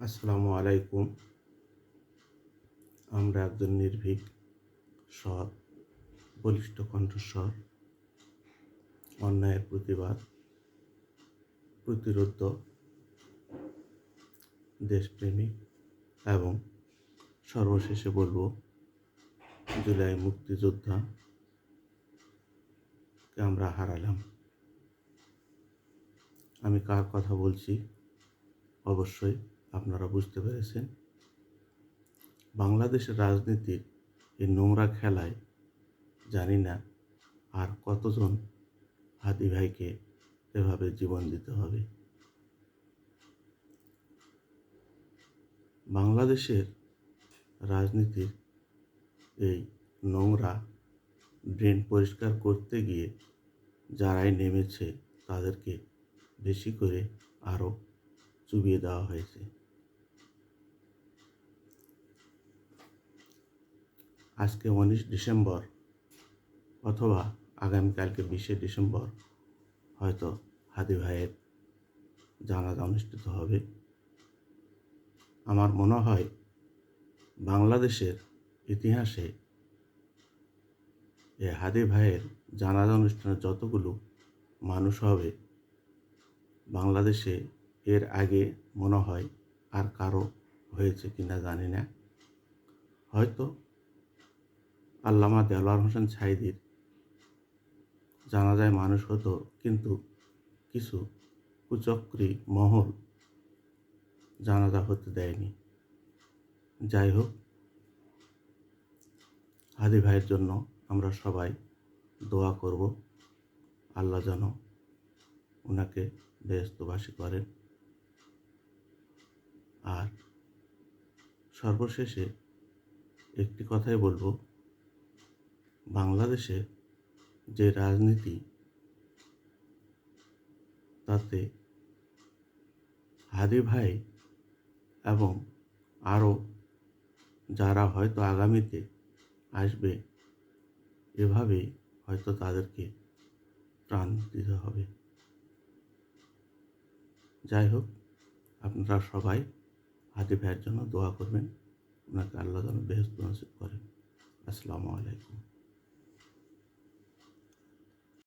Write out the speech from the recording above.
আসসালামু আলাইকুম। আমরা একজন নির্ভীক, সৎ, বলিষ্ঠ কণ্ঠস্বর, অন্যায়ের প্রতিবাদ, প্রতিরোধ, দেশপ্রেমিক এবং সর্বশেষে বলবো জুলাই মুক্তিযোদ্ধাকে আমরা হারালাম। আমি কার কথা বলছি অবশ্যই আপনারা বুঝতে পেরেছেন। বাংলাদেশের রাজনীতির এই নোংরা খেলায় জানি না আর কতজন হাদি ভাইকে এভাবে জীবন দিতে হবে। বাংলাদেশের রাজনীতির এই নোংরা ড্রেন পরিষ্কার করতে গিয়ে যারাই নেমেছে তাদেরকে বেশি করে আরও চুবিয়ে দেওয়া হয়েছে। আজকে 19 ডিসেম্বর অথবা আগামীকালকে 20শে ডিসেম্বর হয়তো হাদি ভাইয়ের জানাজা অনুষ্ঠিত হবে। আমার মনে হয় বাংলাদেশের ইতিহাসে এই হাদি ভাইয়ের জানাজা অনুষ্ঠানে যতগুলো মানুষ হবে বাংলাদেশে এর আগে মনে হয় আর কারো হয়েছে কিনা জানি না। হয়তো আল্লামা দেলোয়ার হোসেন সাঈদীর জানাজায় মানুষ হতো, কিন্তু কিছু কুচক্রী মহল জানাজা হতে দেয়নি। যাই হোক, হাদি ভাইয়ের জন্য আমরা সবাই দোয়া করব, আল্লাহ যেন ওনাকে বেহেশতবাসী করেন। আর সর্বশেষে একটি কথাই বলবো, বাংলাদেশে যে রাজনীতি তাতে হাদি ভাই এবং আরও যারা হয়তো আগামীতে আসবে এভাবেই হয়তো তাদেরকে প্রাণ দিতে হবে। যাই হোক, আপনারা সবাই হাদি ভাইয়ের জন্য দোয়া করবেন, ওনাকে আল্লাহ যেন বেহেশত নসিব করেন। আসসালামু আলাইকুম।